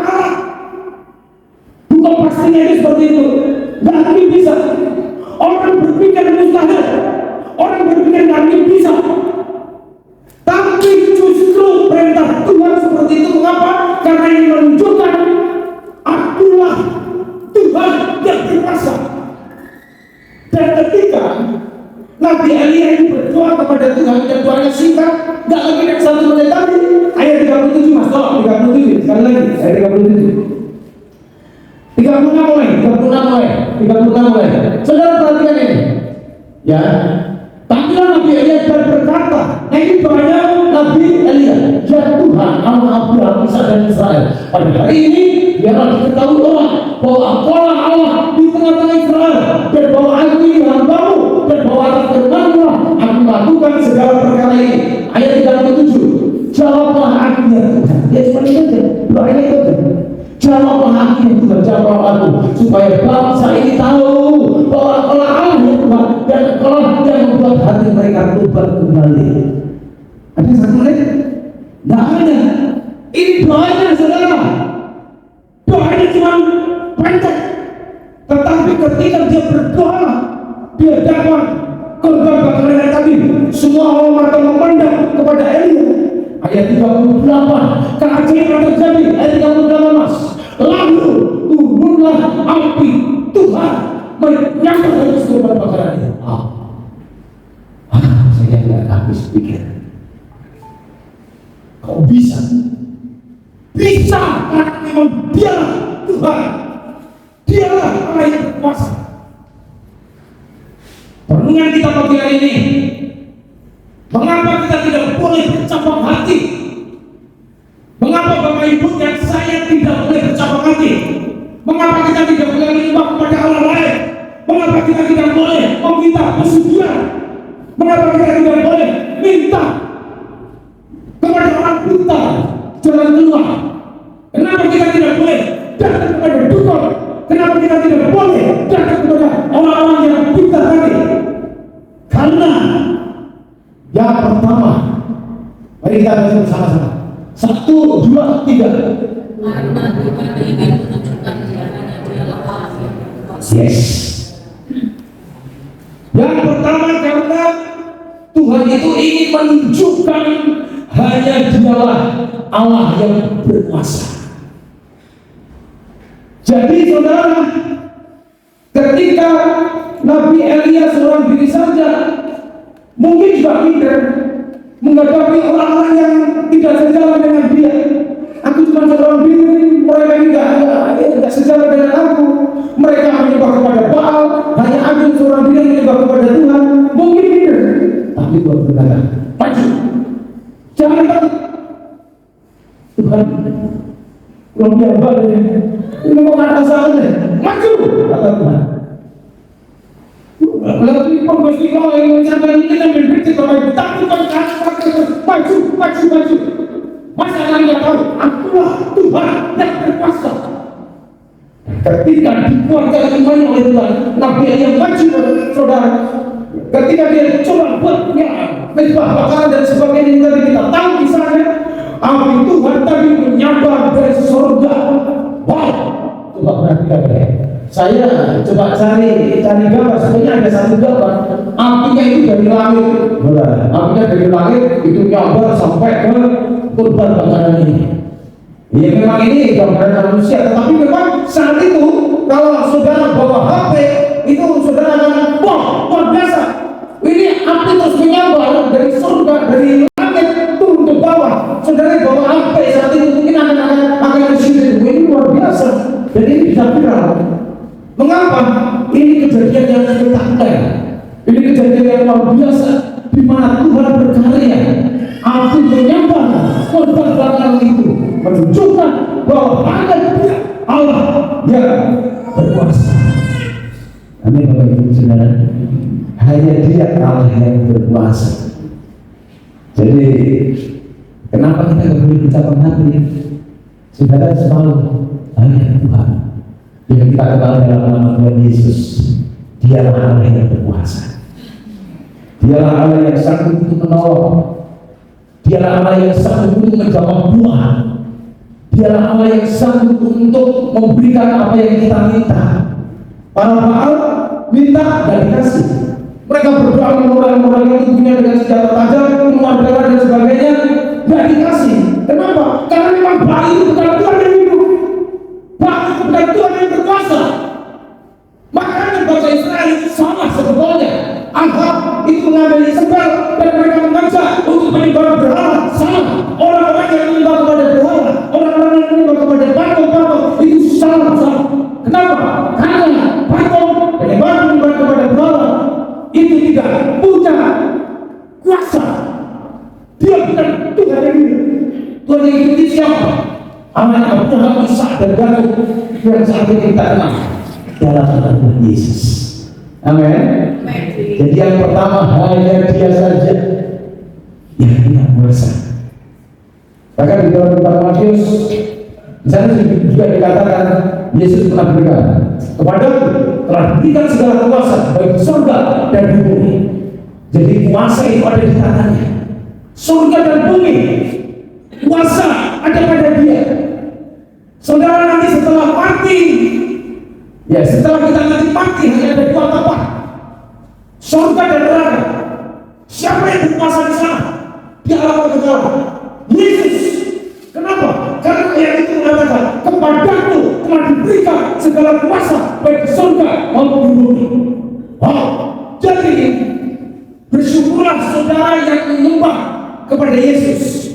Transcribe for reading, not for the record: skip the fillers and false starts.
Allah. Bukan pastinya itu seperti itu. Gak mungkin bisa. Orang berpikir mustahil, orang berpikir gak mungkin bisa. Tapi justru perintah Tuhan seperti itu. Mengapa? Karena ini menunjukkan akulah Tuhan yang berkuasa. Dan ketika Nabi Elia ini berdoa kepada Tuhan, dan doanya singkat, gak lagi yang 1 menit tadi. Ayat 37 mas, tolong 37 sekali lagi, ayat 37. 36 mulai. Saudara perhatikan ini. Ya. Panggilan Nabi Elia dan berkata, nah ini doanya Nabi Elia, ya Tuhan Allah Abraham, Ishak dan Israel. Pada hari ini biarlah diketahui orang bahwa Engkaulah Allah di tengah-tengah Israel, dan bahwa aku ini hambamu, dan bahwa atas firman-Mu aku melakukan segala perkara ini. Ayat 37. Jawablah aku ya Tuhan. Ya cuma itu aja. Doanya itu aja. Jawablah aku ya Tuhan, jawablah aku, supaya bangsa ini tahu bahwa Engkaulah Allah ya Tuhan, dan Engkaulah yang membuat hati mereka berubah kembali. Ada 1 menit? Tidak ada. Ini doanya saudara. Doanya cuma pendek. Tetapi ketika dia berdoa, dia dapat korban bakaran tadi. Semua orang akan memandang kepada Elia. Ayat 38. Keajaiban terjadi. Ayat 38 mas. Lalu turunlah api Tuhan menyambar dari korban bakaran itu. Saya tidak habis pikir. Kok bisa? Bisa karena memang dialah Tuhan. Dialah Allah yang berkuasa. Perenungan kita pagi hari ini, mengapa kita tidak boleh bercapang hati? Mengapa Bapak Ibu dan saya tidak boleh bercapang hati? Mengapa kita tidak boleh menyembah kepada Allah lain? Mengapa kita tidak boleh meminta pesugihan? Mengapa kita tidak boleh minta kepada orang buta jalan keluar? Kenapa kita tidak boleh datang kepada dukun? Kenapa kita tidak boleh datang kepada orang-orang yang buta tadi? Karena yang pertama, mari kita baca bersama-sama. 1, 2, 3. Yes. Yang pertama, karena Tuhan itu ingin menunjukkan hanya Dialah Allah yang berkuasa. Jadi saudara, ketika Nabi Elia seorang diri saja, mungkin juga minder menghadapi orang-orang yang tidak sejalan dengan dia. Aku cuma seorang diri, mereka tidak sejalan dengan aku. Mereka menyembah kepada Baal, hanya aku seorang diri yang menyembah kepada Tuhan. Mungkin minder, tapi Tuhan berkata, maju, jangan takut. Tuhan, belum diambal ini mau kata salah, maju, kata Tuhan. Lalu pembersih kau yang mencapai ini dan memberi kepada tapi maju. Masa kalian tahu, akulah Tuhan yang berkuasa. Ketika dikuatkan imannya oleh Tuhan, Nabi yang maju, saudara. Ketika dia coba buat mezbah bakaran dan sebagainya, tadi kita tahu kisahnya. Api Tuhan tadi menyambar dari surga. Wow, coba perhatikan ya. Saya coba cari gambar, sebenarnya ada 1 gambar. Apinya itu dari langit, apinya dari langit itu nyambar sampai ke korban bakaran ini. Ya memang ini gambaran manusia, tetapi memang saat itu kalau saudara bawa HP itu saudara akan luar biasa. Ini api terus menyambar dari surga, dari langit turun ke bawah. Saudara bawa HP saat itu mungkin akan disini. Ini luar biasa dan ini bisa viral. Mengapa? Ini kejadian yang spektakuler. Ini kejadian yang luar biasa di mana Tuhan berkarya. Api menyambar korban bakaran itu menunjukkan bahwa hanya Dia Allah yang berkuasa. Amin Bapak Ibu Saudara. Hanya Dia Allah yang berkuasa. Jadi kenapa kita tidak boleh bercapang hati? Saudara selalu hanya Tuhan yang kita kenal dalam nama Tuhan Yesus. Dialah Allah yang berkuasa. Dialah Allah yang sanggup untuk menolong. Dialah Allah yang sanggup untuk menjawab doa. Dialah Allah yang sanggup untuk memberikan apa yang kita minta. Para Baal minta dan dikasih. Mereka berdoa orang-orang yang punya dengan senjata tajam, keluar darah dan sebagainya, gak dikasih. Kenapa? Karena memang Baal itu bukan Tuhan yang hidup. Baal itu bukan Tuhan yang berkuasa. Makanya bangsa Israel itu salah sebetulnya. Ahab itu mengambil Isabel dan mereka mengajak untuk menyembah berhala. Salah. Orang-orang yang menyembah kepada berhala, orang-orang yang menyembah kepada patung-patung, itu salah. Kenapa? Karena patung menyembah kepada berhala itu tidak punya kuasa. Dia bukan Tuhan yang hidup. Tuhan yang hidup itu siapa? Anak Abraham, Ishak dan Yakub yang saat ini kita kenal dalam nama Yesus. Amin. Jadi yang pertama hanya Dia saja yang punya kuasa. Bahkan di dalam kitab Matius misalnya juga dikatakan Yesus pernah berkata, kepadaku telah diberikan segala kuasa baik di surga dan di bumi. Jadi kuasa itu ada di tangannya. Surga dan bumi, kuasa ada pada Dia. Saudara, nanti setelah mati, ya setelah kita nanti mati hanya ada dua tempat, surga dan neraka. Siapa yang berkuasa di sana? Dia Allah Ta'ala, Yesus. Kenapa? Karena ayat itu mengatakan, kepadaku telah diberikan segala kuasa baik di surga maupun di bumi. Jadi bersyukurlah saudara yang menyembah kepada Yesus.